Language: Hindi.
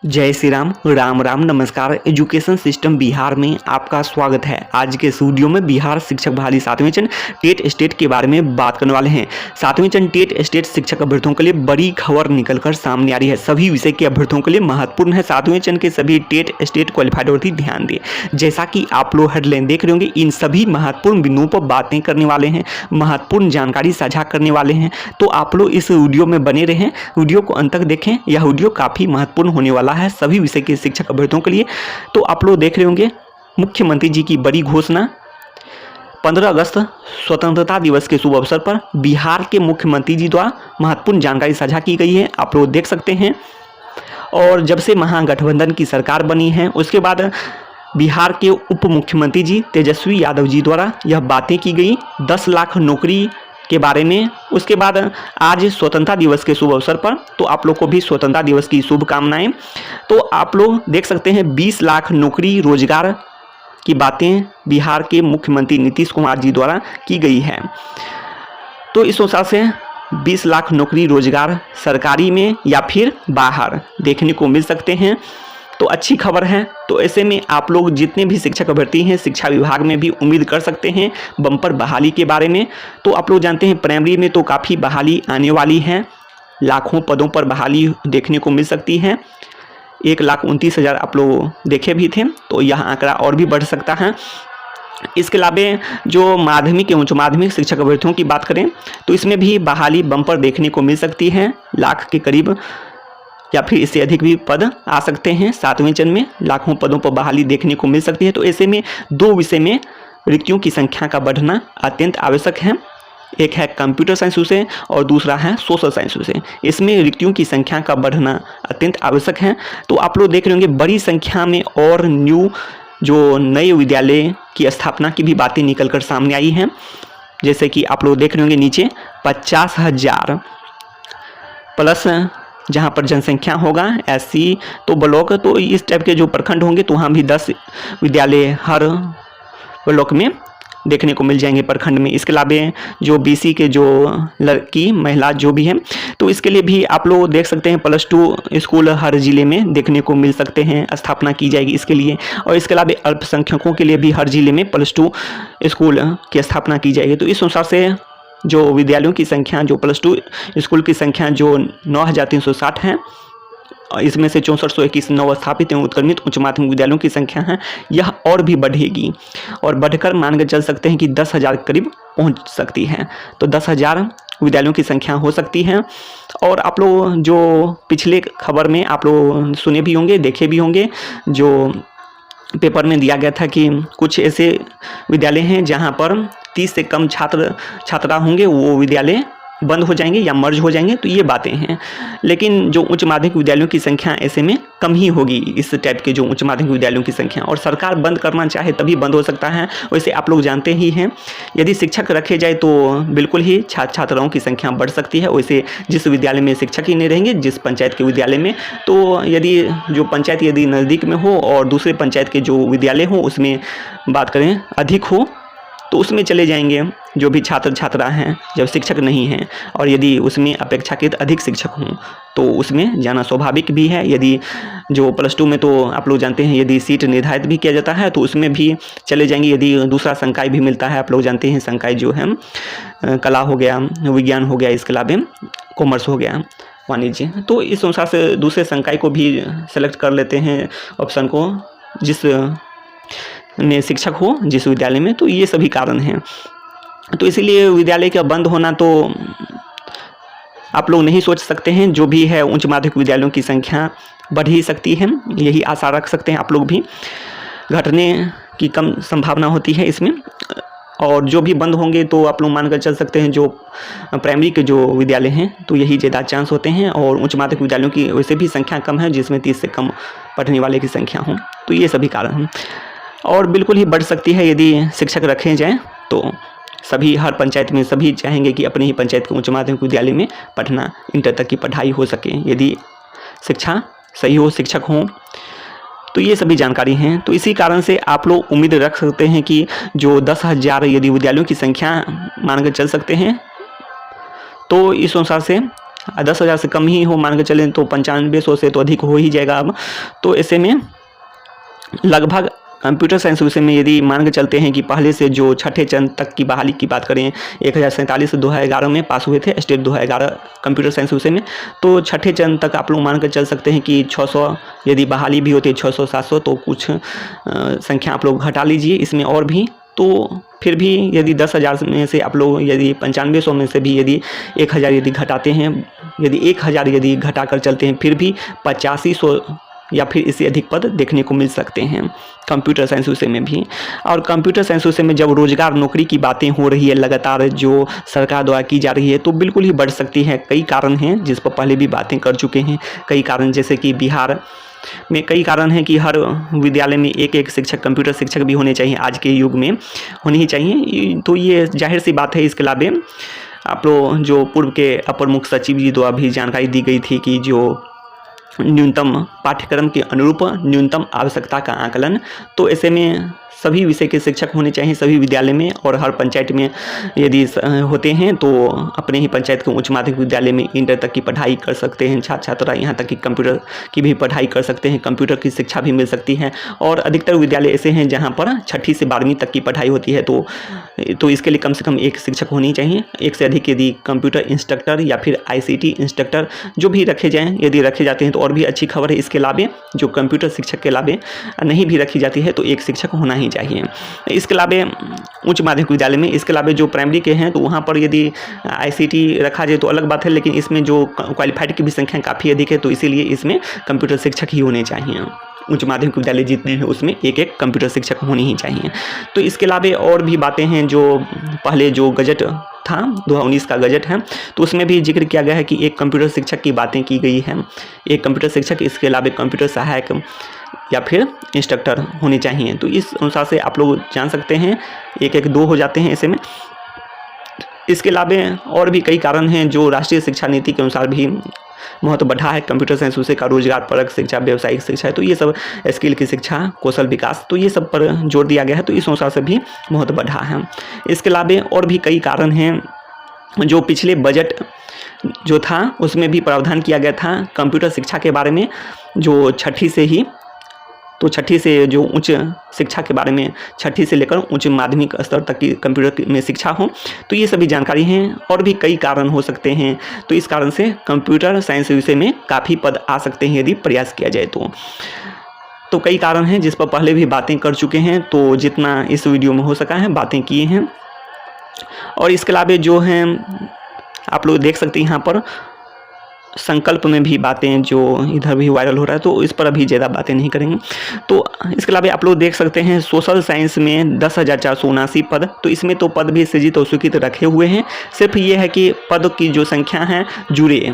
जय श्री राम, राम राम, नमस्कार। एजुकेशन सिस्टम बिहार में आपका स्वागत है। आज के इस वीडियो में बिहार शिक्षक बहाली 7वें चरण टेट स्टेट के बारे में बात करने वाले हैं। 7वें चरण टेट स्टेट शिक्षक अभ्यर्थियों के लिए बड़ी खबर निकलकर सामने आ रही है। सभी विषय के अभ्यर्थियों के लिए महत्वपूर्ण है। 7वें चरण के सभी टेट स्टेट क्वालिफाइड अभ्यर्थी ध्यान दें। जैसा कि आप लोग हेडलाइन देख रहे होंगे, इन सभी महत्वपूर्ण बिंदुओं पर बातें करने वाले हैं, महत्वपूर्ण जानकारी साझा करने वाले हैं। तो आप लोग इस वीडियो में बने रहें, वीडियो को अंत तक देखें। यह वीडियो काफ़ी महत्वपूर्ण होने वाला है सभी विषय के शिक्षक अभ्यर्थियों के लिए। तो आप लोग देख रहे होंगे मुख्यमंत्री जी की बड़ी घोषणा। 15 अगस्त स्वतंत्रता दिवस के शुभ अवसर पर बिहार के मुख्यमंत्री जी द्वारा महत्वपूर्ण जानकारी साझा की गई है, आप लोग देख सकते हैं। और जब से महागठबंधन की सरकार बनी है उसके बाद बिहार के उप मुख्यमंत्री जी तेजस्वी यादव जी द्वारा यह बातें की गई 10 लाख नौकरी के बारे में। उसके बाद आज स्वतंत्रता दिवस के शुभ अवसर पर तो आप लोग को भी स्वतंत्रता दिवस की शुभकामनाएं। तो आप लोग देख सकते हैं 20 लाख नौकरी रोजगार की बातें बिहार के मुख्यमंत्री नीतीश कुमार जी द्वारा की गई है। तो इस अनुसार से 20 लाख नौकरी रोजगार सरकारी में या फिर बाहर देखने को मिल सकते हैं, तो अच्छी खबर है। तो ऐसे में आप लोग जितने भी शिक्षक अभ्यर्थी हैं शिक्षा विभाग में भी उम्मीद कर सकते हैं बम्पर बहाली के बारे में। तो आप लोग जानते हैं प्राइमरी में तो काफ़ी बहाली आने वाली है, लाखों पदों पर बहाली देखने को मिल सकती है। 1,29,000 आप लोग देखे भी थे, तो यह आंकड़ा और भी बढ़ सकता है। इसके अलावा जो माध्यमिक एवं उच्च माध्यमिक शिक्षक अभ्यर्थियों की बात करें तो इसमें भी बहाली बम्पर देखने को मिल सकती है, लाख के करीब या फिर इससे अधिक भी पद आ सकते हैं। 7वें चरण में लाखों पदों पर बहाली देखने को मिल सकती है। तो ऐसे में दो विषय में रिक्तियों की संख्या का बढ़ना अत्यंत आवश्यक है। एक है कंप्यूटर साइंस विषय और दूसरा है सोशल साइंस विषय। इसमें रिक्तियों की संख्या का बढ़ना अत्यंत आवश्यक है। तो आप लोग देख रहे होंगे बड़ी संख्या में और न्यू जो नए विद्यालय की स्थापना की भी बातें निकलकर सामने आई हैं। जैसे कि आप लोग देख रहे होंगे नीचे 50,000 प्लस जहाँ पर जनसंख्या होगा ऐसी तो ब्लॉक, तो इस टाइप के जो प्रखंड होंगे तो वहाँ भी 10 विद्यालय हर ब्लॉक में देखने को मिल जाएंगे प्रखंड में। इसके अलावा जो बीसी के जो लड़की महिला जो भी है तो इसके लिए भी आप लोग देख सकते हैं +2 स्कूल हर जिले में देखने को मिल सकते हैं, स्थापना की जाएगी इसके लिए। और इसके अलावा अल्पसंख्यकों के लिए भी हर जिले में +2 स्कूल की स्थापना की जाएगी। तो इस अनुसार से जो विद्यालयों की संख्या जो +2 स्कूल की संख्या जो 9,360 है, इसमें से 6421 नवस्थापित एवं उत्क्रमित उच्च माध्यमिक विद्यालयों की संख्या है, यह और भी बढ़ेगी और बढ़कर मान कर चल सकते हैं कि 10,000 करीब पहुंच सकती है। तो 10,000 विद्यालयों की संख्या हो सकती है। और आप लोग जो पिछले खबर में आप लोग सुने भी होंगे, देखे भी होंगे, जो पेपर में दिया गया था कि कुछ ऐसे विद्यालय हैं जहां पर 30 से कम छात्रा होंगे, वो विद्यालय बंद हो जाएंगे या मर्ज हो जाएंगे। तो ये बातें हैं, लेकिन जो उच्च माध्यमिक विद्यालयों की संख्या ऐसे में कम ही होगी, इस टाइप के जो उच्च माध्यमिक विद्यालयों की संख्या। और सरकार बंद करना चाहे तभी बंद हो सकता है। वैसे आप लोग जानते ही हैं यदि शिक्षक रखे जाए तो बिल्कुल ही छात्राओं की संख्या बढ़ सकती है। वैसे जिस विद्यालय में शिक्षक ही नहीं रहेंगे, जिस पंचायत के विद्यालय में, तो यदि जो पंचायत यदि नज़दीक में हो और दूसरे पंचायत के जो विद्यालय हो उसमें बात करें अधिक हो तो उसमें चले जाएंगे जो भी छात्र छात्रा हैं जब शिक्षक नहीं हैं। और यदि उसमें अपेक्षाकृत अधिक शिक्षक हों तो उसमें जाना स्वाभाविक भी है। यदि जो +2 में तो आप लोग जानते हैं यदि सीट निर्धारित भी किया जाता है तो उसमें भी चले जाएंगे। यदि दूसरा संकाय भी मिलता है, आप लोग जानते हैं संकाय जो है कला हो गया, विज्ञान हो गया, इसके अलावा कॉमर्स हो गया, वाणिज्य, तो इस अनुसार से दूसरे संकाय को भी सेलेक्ट कर लेते हैं ऑप्शन को जिस में शिक्षक हो जिस विद्यालय में। तो ये सभी कारण हैं। तो इसीलिए विद्यालय का बंद होना तो आप लोग नहीं सोच सकते हैं। जो भी है उच्च माध्यमिक विद्यालयों की संख्या बढ़ ही सकती है, यही आशा रख सकते हैं आप लोग भी। घटने की कम संभावना होती है इसमें। और जो भी बंद होंगे तो आप लोग मानकर चल सकते हैं जो प्राइमरी के जो विद्यालय हैं तो यही ज़्यादा चांस होते हैं। और उच्च माध्यमिक विद्यालयों की वैसे भी संख्या कम है जिसमें 30 से कम पढ़ने वाले की संख्या हो। तो ये सभी कारण हैं और बिल्कुल ही बढ़ सकती है यदि शिक्षक रखे जाएं तो। सभी हर पंचायत में सभी चाहेंगे कि अपने ही पंचायत के उच्च माध्यमिक विद्यालय में पढ़ना, इंटर तक की पढ़ाई हो सके, यदि शिक्षा सही हो, शिक्षक हों। तो ये सभी जानकारी हैं। तो इसी कारण से आप लोग उम्मीद रख सकते हैं कि जो 10,000 यदि विद्यालयों की संख्या मानकर चल सकते हैं तो इस अनुसार से 10,000 से कम ही हो, मान के चलें तो 9500 से तो अधिक हो ही जाएगा अब। तो ऐसे में लगभग कंप्यूटर साइंस विषय में यदि मान के चलते हैं कि पहले से जो छठे चरण तक की बहाली की बात करें, 1047 2011 में पास हुए थे स्टेट 2011 कंप्यूटर साइंस विषय में, तो छठे चरण तक आप लोग मान कर चल सकते हैं कि 600 यदि बहाली भी होती है 600-700, तो कुछ संख्या आप लोग घटा लीजिए इसमें और भी। तो फिर भी यदि 10,000 में से आप लोग यदि 9500 में से भी यदि 1,000 यदि घटाते हैं, यदि 1,000 यदि घटा कर चलते हैं, फिर भी 8500 या फिर इससे अधिक पद देखने को मिल सकते हैं कंप्यूटर साइंस विषय में भी। और कंप्यूटर साइंस विषय में जब रोजगार नौकरी की बातें हो रही है लगातार जो सरकार द्वारा की जा रही है, तो बिल्कुल ही बढ़ सकती है। कई कारण हैं जिस पर पहले भी बातें कर चुके हैं। कई कारण जैसे कि बिहार में कई कारण हैं कि हर विद्यालय में एक एक शिक्षक, कंप्यूटर शिक्षक भी होने चाहिए, आज के युग में होने ही चाहिए। तो ये जाहिर सी बात है। इसके अलावा आप लोग जो पूर्व के अपर मुख्य सचिव जी द्वारा भी जानकारी दी गई थी कि जो न्यूनतम पाठ्यक्रम के अनुरूप न्यूनतम आवश्यकता का आकलन, तो ऐसे में सभी विषय के शिक्षक होने चाहिए सभी विद्यालय में। और हर पंचायत में यदि होते हैं तो अपने ही पंचायत के उच्च माध्यमिक विद्यालय में इंटर तक की पढ़ाई कर सकते हैं छात्र छात्रा, यहाँ तक कि कंप्यूटर की भी पढ़ाई कर सकते हैं, कंप्यूटर की शिक्षा भी मिल सकती है। और अधिकतर विद्यालय ऐसे हैं जहाँ पर 6ठी से 12वीं तक की पढ़ाई होती है, तो इसके लिए कम से कम एक शिक्षक होनी चाहिए। एक से अधिक यदि कंप्यूटर इंस्ट्रक्टर या फिर ICT इंस्ट्रक्टर जो भी रखे जाएँ, यदि रखे जाते हैं तो और भी अच्छी खबर है। इसके अलावा जो कंप्यूटर शिक्षक के अलावा नहीं भी रखी जाती है तो एक शिक्षक होना ही चाहिए। इसके अलावा उच्च माध्यमिक विद्यालय में, इसके अलावा जो प्राइमरी के हैं तो वहाँ पर यदि ICT रखा जाए तो अलग बात है, लेकिन इसमें जो क्वालिफाइड की भी संख्या काफ़ी अधिक है, तो इसीलिए इसमें कंप्यूटर शिक्षक ही होने चाहिए। उच्च माध्यमिक विद्यालय जितने हैं उसमें एक एक कंप्यूटर शिक्षक होने ही चाहिए। तो इसके अलावा और भी बातें हैं जो पहले जो गजट था 2019 का गजट है, तो उसमें भी जिक्र किया गया है कि एक कंप्यूटर शिक्षक की बातें की गई है, एक कंप्यूटर शिक्षक, इसके अलावा कंप्यूटर सहायक या फिर इंस्ट्रक्टर होने चाहिए। तो इस अनुसार से आप लोग जान सकते हैं, एक एक दो हो जाते हैं ऐसे में। इसके अलावा और भी कई कारण हैं जो राष्ट्रीय शिक्षा नीति के अनुसार भी महत्व बढ़ा है कंप्यूटर साइंस विषय का, रोजगार परक शिक्षा, व्यावसायिक शिक्षा, तो ये सब स्किल की शिक्षा, कौशल विकास, तो ये सब पर जोर दिया गया है, तो इस अनुसार से भी महत्व बढ़ा है। इसके अलावा और भी कई कारण हैं जो पिछले बजट जो था उसमें भी प्रावधान किया गया था कंप्यूटर शिक्षा के बारे में, जो 6ठी से ही, तो 6ठी से जो उच्च शिक्षा के बारे में 6ठी से लेकर उच्च माध्यमिक स्तर तक की कंप्यूटर में शिक्षा हो, तो ये सभी जानकारी हैं। और भी कई कारण हो सकते हैं, तो इस कारण से कंप्यूटर साइंस विषय में काफ़ी पद आ सकते हैं यदि प्रयास किया जाए तो कई कारण हैं जिस पर पहले भी बातें कर चुके हैं, तो जितना इस वीडियो में हो सका है बातें किए हैं। और इसके अलावा जो हैं आप लोग देख सकते हैं यहाँ पर संकल्प में भी बातें जो इधर भी वायरल हो रहा है, तो इस पर अभी ज़्यादा बातें नहीं करेंगे। तो इसके अलावा आप लोग देख सकते हैं सोशल साइंस में 10,479 पद, तो इसमें तो पद भी सृजित और स्वीकृत रखे हुए हैं, सिर्फ ये है कि पद की जो संख्या है जुड़े